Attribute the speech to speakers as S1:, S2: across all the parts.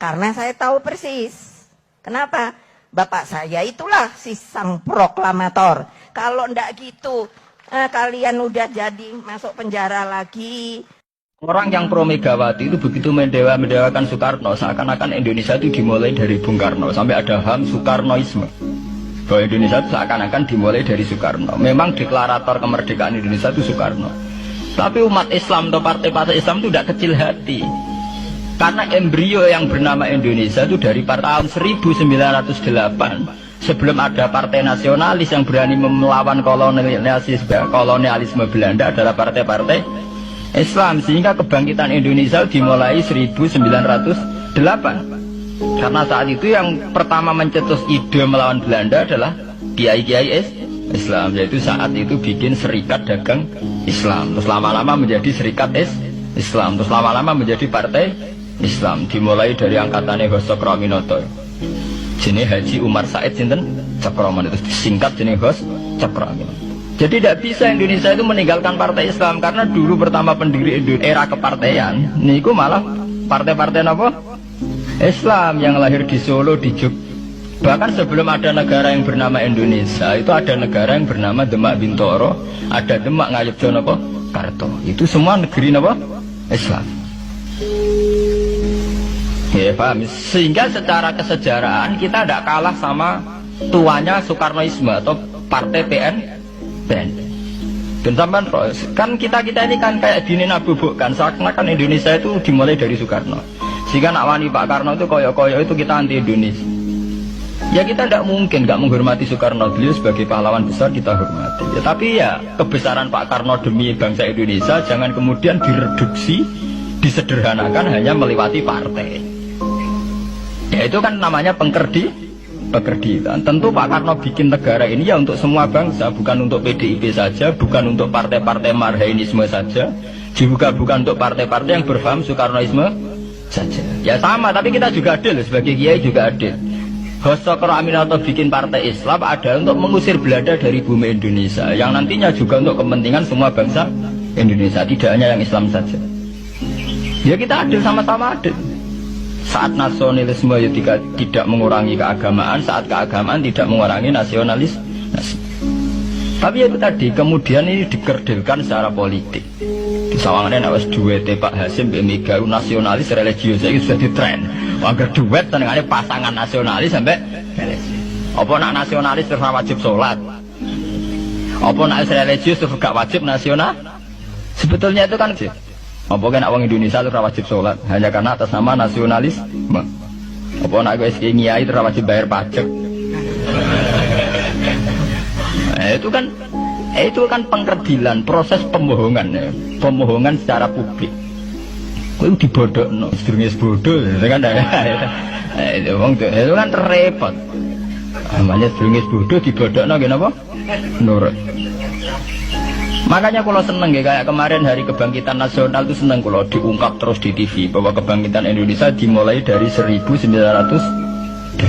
S1: Karena saya tahu persis. Kenapa? Bapak saya itulah si sang proklamator. Kalau ndak gitu, kalian udah jadi masuk penjara lagi.
S2: Orang yang pro Megawati itu begitu mendewakan Soekarno, seakan-akan Indonesia itu dimulai dari Bung Karno, sampai ada HAM Soekarnoisme. Bahwa Indonesia itu seakan-akan dimulai dari Soekarno. Memang deklarator kemerdekaan Indonesia itu Soekarno. Tapi umat Islam atau partai-partai Islam itu tidak kecil hati. Karena embrio yang bernama Indonesia itu dari tahun 1908. Sebelum ada partai nasionalis yang berani melawan kolonialisme Belanda adalah partai-partai Islam. Sehingga kebangkitan Indonesia dimulai 1908. Karena saat itu yang pertama mencetus ide melawan Belanda adalah kiai-kiai Islam. Yaitu saat itu bikin serikat dagang Islam. Terus lama-lama menjadi serikat Islam. Terus lama-lama menjadi partai Islam. Dimulai dari angkatannya Hos Cokroaminoto. Jenis Haji Umar Said sinten Cokroaminoto, disingkat jenis Hos Cokroaminoto. Jadi tidak bisa Indonesia itu meninggalkan partai Islam, karena dulu pertama pendiri era kepartaian niku malah partai-partai apa? Islam yang lahir di Solo, di Jogja. Bahkan sebelum ada negara yang bernama Indonesia, itu ada negara yang bernama Demak Bintoro, ada Demak Ngayogyakarta Karto. Itu semua negeri apa? Islam. Ya, paham? Sehingga secara kesejarahan kita tidak kalah sama tuanya Soekarnoisme atau partai PN. Dan sampai kan kita ini kan kayak dinabubukkan seakan-akan Indonesia itu dimulai dari Soekarno. Sehingga nak wani Pak Karno itu koyo-koyo itu kita anti Indonesia. Ya kita tidak mungkin nggak menghormati Soekarno, beliau sebagai pahlawan besar kita hormati. Ya, tapi ya kebesaran Pak Karno demi bangsa Indonesia jangan kemudian direduksi, disederhanakan hanya melewati partai. Ya itu kan namanya pekerditan. Tentu Pak Karno bikin negara ini ya untuk semua bangsa, bukan untuk PDIP saja, bukan untuk partai-partai marhainisme saja, juga bukan untuk partai-partai yang berpaham Soekarnoisme saja. Ya sama, tapi kita juga adil, sebagai kiai juga adil. Hos Cokroaminoto bikin partai Islam ada untuk mengusir Belanda dari bumi Indonesia, yang nantinya juga untuk kepentingan semua bangsa Indonesia, tidak hanya yang Islam saja. Ya kita adil, sama-sama adil. Saat nasionalisme ya tidak mengurangi keagamaan, saat keagamaan tidak mengurangi nasionalis. Tapi itu tadi kemudian ini dikerdilkan secara politik. Di sawangannya nawas duet Pak Hasim Mega nasionalis religius itu sudah ditren. Agar duet tenangane pasangan nasionalis sampai apa nak nasionalis terus wajib sholat, apa nak religius terus gak wajib nasional. Sebetulnya itu kan apa kan orang Indonesia itu wajib sholat hanya karena atas nama nasionalisme. Apa nak gue ngiai itu wajib bayar pajak. Itu kan pengkerdilan, proses pembohongan ya. Pembohongan secara publik. Itu dibodokno, sedurunge bodoh itu kan. Itu kan repot. Namanya sedurunge bodoh dibodokno nggih napa? Nurut. Makanya kalau seneng ya, kayak kemarin Hari Kebangkitan Nasional itu seneng kalau diungkap terus di TV bahwa kebangkitan Indonesia dimulai dari 1908.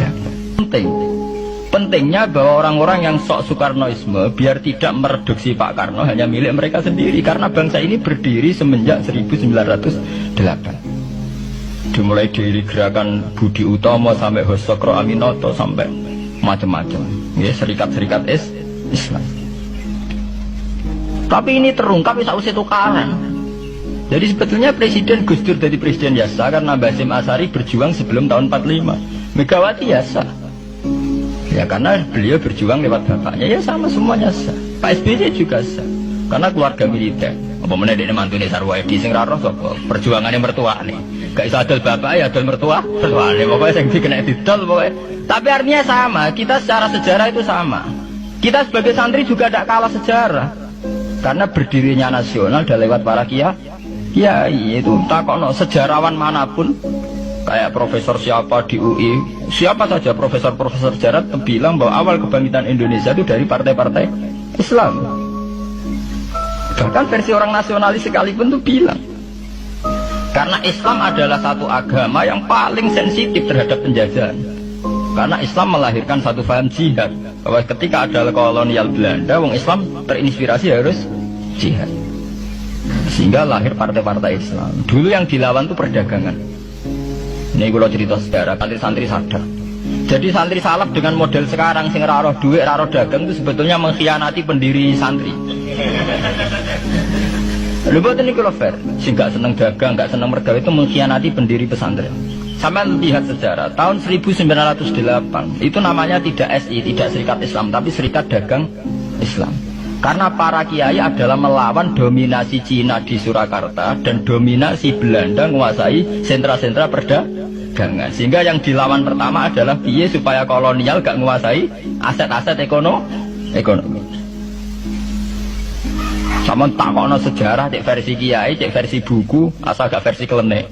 S2: Pentingnya bahwa orang-orang yang sok Soekarnoisme biar tidak mereduksi Pak Karno hanya milik mereka sendiri, karena bangsa ini berdiri semenjak 1908. Dimulai dari gerakan Budi Utomo sampai Hos Cokroaminoto sampai macam-macam ya, serikat-serikat Islam. Tapi ini terungkap bisa usai tukaran. Jadi sebetulnya Presiden Gus Dur jadi presiden ya sah karena Basim Asari berjuang sebelum tahun 45. Megawati ya sah ya karena beliau berjuang lewat bapaknya, ya sama semuanya sah. Pak SBY juga sah karena keluarga militer. Apa meneh dekne mantune Sarwaedi sing ra roh sapa perjuangannya mertuane. Gak iso adol bapak ya adol mertuane. Pokoke sing dikena didol pokoke. Tapi artinya sama, kita secara sejarah itu sama. Kita sebagai santri juga tidak kalah sejarah. Karena berdirinya nasional sudah lewat para kiai. Ya itu takokno sejarawan manapun, kayak profesor siapa di UI, siapa saja profesor sejarah bilang bahwa awal kebangkitan Indonesia itu dari partai-partai Islam. Bahkan versi orang nasionalis sekalipun tuh bilang, karena Islam adalah satu agama yang paling sensitif terhadap penjajahan. Karena Islam melahirkan satu paham jihad, bahwa ketika ada kolonial Belanda, wong Islam terinspirasi harus jihad. Sehingga lahir partai-partai Islam. Dulu yang dilawan itu perdagangan. Ini kalau cerita sejarah, santri-santri sadar. Jadi santri salaf dengan model sekarang sing ora roh duit, ora roh dagang itu sebetulnya mengkhianati pendiri santri. Lha boten niku lho fair, sing gak seneng dagang, gak seneng mergawe itu mengkhianati pendiri pesantren. Sampai lihat sejarah, tahun 1908 itu namanya tidak SI, tidak Serikat Islam, tapi Serikat Dagang Islam. Karena para kiai adalah melawan dominasi Cina di Surakarta dan dominasi Belanda menguasai sentra-sentra perdagangan. Sehingga yang dilawan pertama adalah piye supaya kolonial gak menguasai aset-aset ekonomi. Sama takono sejarah, cek versi kiai, cek versi buku, asal gak versi klenek.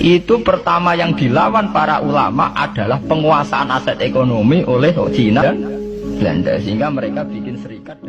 S2: Itu pertama yang dilawan para ulama adalah penguasaan aset ekonomi oleh Cina dan Belanda, sehingga mereka bikin serikat.